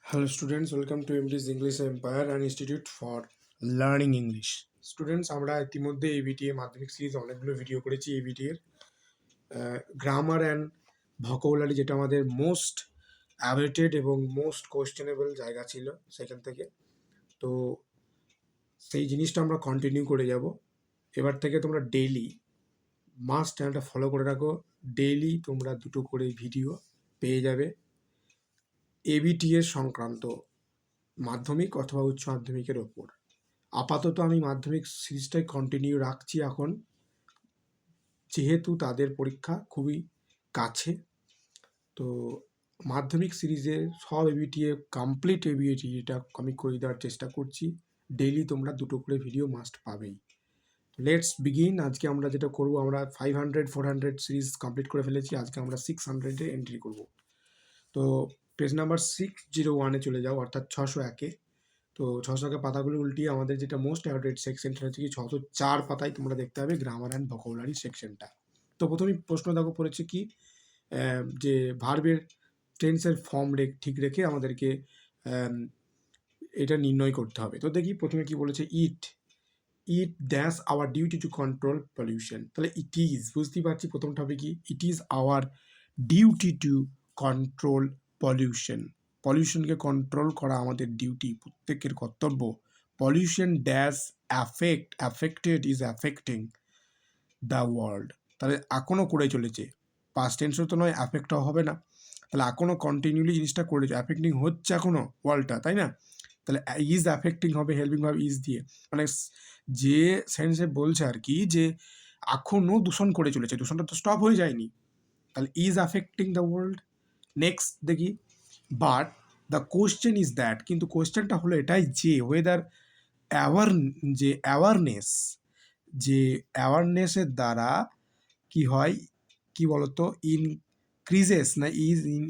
Hello students, welcome to MD's English Empire and Institute for Learning English. Students আমরা ইতিমধ্যে ABT এর মাধ্যমিক series অনেকগুলো ভিডিও করেছি এবিটি এর গ্রামার অ্যান্ড ভোকাবুলারি, যেটা আমাদের মোস্ট অ্যাভেটেড এবং মোস্ট কোয়েশ্চেনেবল জায়গা ছিল সেখান থেকে। তো সেই জিনিসটা আমরা কন্টিনিউ করে যাব। এবার থেকে তোমরা ডেইলি মাস্ট চ্যানেলটা ফলো করে রাখো। ডেইলি তোমরা দুটো করে ভিডিও পেয়ে যাবে এবিটি এর সংক্রান্ত, মাধ্যমিক অথবা উচ্চ মাধ্যমিকের ওপর। আপাতত আমি মাধ্যমিক সিরিজটাই কন্টিনিউ রাখছি এখন, যেহেতু তাদের পরীক্ষা খুবই কাছে। তো মাধ্যমিক সিরিজের সব এবিটিএ কমপ্লিট এবিটিটা আমি করে দেওয়ার চেষ্টা করছি। ডেইলি তোমরা দুটো করে ভিডিও মাস্ট পাবেই। Let's begin. আজকে আমরা যেটা করব, আমরা 500 400 সিরিজ কমপ্লিট করে ফেলেছি। আজকে আমরা 600-এ এন্ট্রি করব। তো পেজ নাম্বার 601-এ চলে যাও, অর্থাৎ 601-এ। তো 600-কে পাতাগুলো উল্টিয়ে আমাদের যেটা মোস্ট অ্যাভারেজ সেকশনটা হচ্ছে কি 604 পাতায় তোমরা দেখতে পাবে গ্রামার অ্যান্ড ভোকাবুলারি সেকশনটা। তো প্রথমেই প্রশ্ন দেখো পড়েছে কি, যে ভার্বের টেন্সের ফর্ম ঠিক রেখে আমাদেরকে এটা নির্ণয় করতে হবে। তো দেখি প্রথমে কি বলেছে, it dash our duty to control pollution. তাহলে ইট ইজ, বুঝতেই পারছি প্রথমটা হবে কি, it is our duty to control pollution. পলিউশনকে কন্ট্রোল করা আমাদের ডিউটি, প্রত্যেকের কর্তব্য। Pollution dash affected is affecting the world. তাহলে এখনও করে চলেছে, পাস্ট টেন্সও তো নয়, অ্যাফেক্টও হবে না। তাহলে এখনও কন্টিনিউলি জিনিসটা করেছে, অ্যাফেক্টিং হচ্ছে এখনও ওয়ার্ল্ডটা, তাই না? তাহলে ইজ অ্যাফেক্টিং হবে হেল্পিং ভাবে ইজ দিয়ে, মানে যে সেন্সে বলছে আর কি, যে এখনও দূষণ করে চলেছে, দূষণটা তো স্টপ হয়ে যায়নি। তাহলে is affecting the world. Next দেখি, but the question is that, কিন্তু কোয়েশ্চেনটা হলো এটাই যে ওয়েদার অ্যাওয়ারনেসের দ্বারা কি হয়, কি বলতো, ইনক্রিজেস না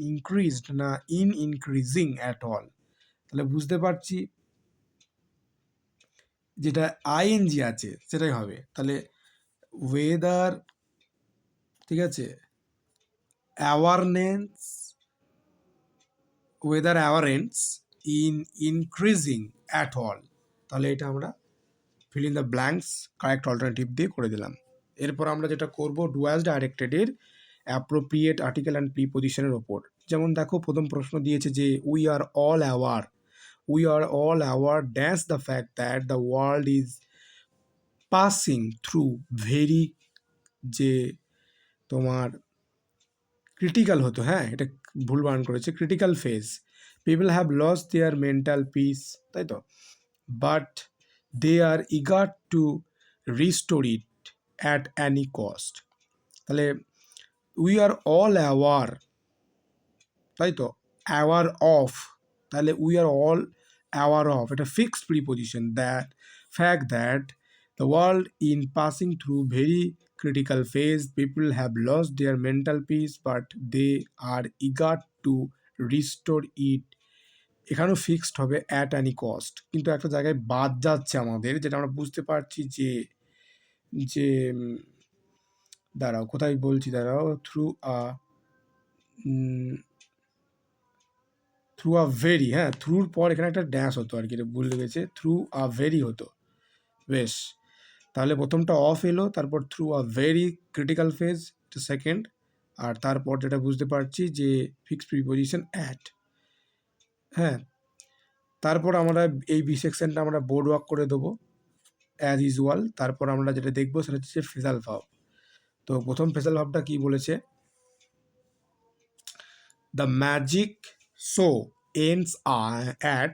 ইনক্রিজড না ইনক্রিজিং অ্যাট অল। তাহলে বুঝতে পারছি যেটা আইএনজি আছে সেটাই হবে। তাহলে ওয়েদার, ঠিক আছে, অ্যাওয়ারনেস ইনক্রিজিং অ্যাট অল। তাহলে এটা আমরা fill in the blanks correct alternative দিয়ে করে দিলাম। এরপর আমরা যেটা করব, ডু অ্যাজ ডাইরেক্টেডের অ্যাপ্রোপ্রিয়েট আর্টিকেল অ্যান্ড প্রিপোজিশনের ওপর। যেমন দেখো প্রথম প্রশ্ন দিয়েছে যে we are all aware dash the fact that the world is passing through very, যে তোমার ক্রিটিক্যাল হতো, হ্যাঁ এটা ভুল বানান করেছে, critical phase. People have lost their mental peace, তাই তো, but they are eager to restore it at any cost. তাহলে উই আর অল অ্যাওয়ার, তাই তো, অ্যাওয়ার অফ, তাহলে we are all aware of, এটা fixed preposition, that fact that the world in passing through very critical phase, people have lost their mental peace but they are eager to restore it। এখানেও fixed হবে at any cost, কিন্তু একটা জায়গায় বাদ যাচ্ছে আমাদের, যেটা আমরা বুঝতে পারছি যে যে দাঁড়াও কোথায় বলছি, দাঁড়াও, থ্রু আ ভেরি, হ্যাঁ থ্রুর পর এখানে একটা ড্যাশ হতো আর কি, এটা ভুল লেগেছে, থ্রু আ ভেরি হতো। বেশ, তাহলে প্রথমটা অফ এলো, তারপর through a very critical phase second, আর তারপর যেটা বুঝতে পারছি যে ফিক্সড প্রিপোজিশন অ্যাট। হ্যাঁ, তারপর আমরা এই বি সেকশনটা আমরা বোর্ড ওয়ার্ক করে দেবো অ্যাজ ইউজুয়াল। তারপর আমরা যেটা দেখবো সেটা হচ্ছে ফেজাল ভাব। তো প্রথম ফেজাল ভাবটা কি বলেছে, the magic show ends at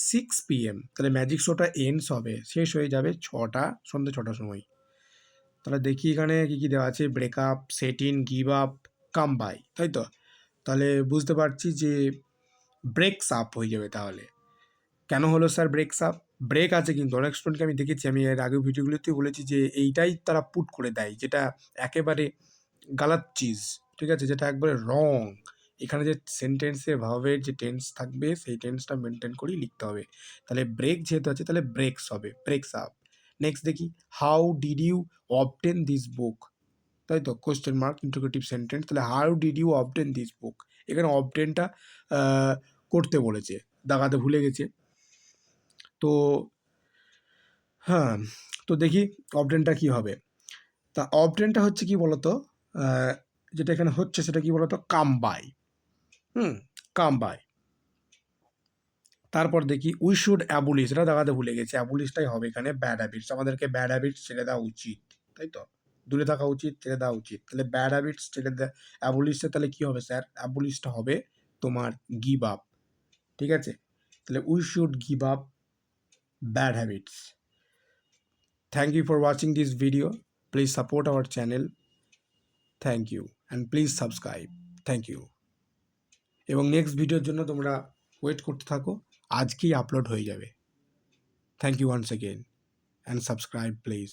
6 PM। তাহলে ম্যাজিক শোটা এন্ডস হবে, শেষ হয়ে যাবে সন্ধ্যে 6টার সময়। তাহলে দেখি এখানে কী কী দেওয়া আছে, breakup, set in, give up, come by, তাই তো। তাহলে বুঝতে পারছি যে ব্রেকস আপ হয়ে যাবে। তাহলে কেন হলো স্যার ব্রেকস আপ? ব্রেক আছে, কিন্তু অনেক স্টুডেন্টকে আমি দেখেছি, আমি এর আগের ভিডিওগুলোতেও বলেছি যে এইটাই তারা পুট করে দেয়, যেটা একেবারে গালাত চিজ, ঠিক আছে, যেটা একবারে রং। এখানে যে সেন্টেন্সের ভাবের যে টেন্স থাকবে সেই টেন্সটা মেনটেন করেই লিখতে হবে। তাহলে ব্রেক যেহেতু আছে তাহলে ব্রেকস হবে, ব্রেকস আপ। নেক্সট দেখি, how did you obtain this book, তাই তো, কোয়েশ্চেন মার্ক ইন্টারোগেটিভ সেন্টেন্স। তাহলে how did you obtain this book, এখানে অবটেনটা করতে বলেছে, দাগাতে ভুলে গেছে। তো হ্যাঁ, তো দেখি অবডেনটা কি হবে। তা অবডেনটা হচ্ছে কি বলতো, যেটা এখানে হচ্ছে সেটা কি বলতো, কাম বাই। Come by. তারপর দেখি উই শুড অ্যাবলিশ, এটা দেখাতে ভুলে গেছি, অ্যাবলিশটাই হবে এখানে, ব্যাড হ্যাবিটস, আমাদেরকে ব্যাড হ্যাবিটস ছেড়ে দেওয়া উচিত, তাই তো, দূরে থাকা উচিত, ছেড়ে দেওয়া উচিত। তাহলে ব্যাড হ্যাবিটস ছেড়ে দেওয়া, অ্যাবলিশে তাহলে কি হবে স্যার, অ্যাবলিশটা হবে তোমার গিভ আপ, ঠিক আছে। তাহলে we should give up bad habits. Thank you for watching this video, please support our channel, thank you and please subscribe, thank you. এবং নেক্সট ভিডিওর জন্য তোমরা ওয়েট করতে থাকো, আজকেই আপলোড হয়ে যাবে। Thank you once again and subscribe please.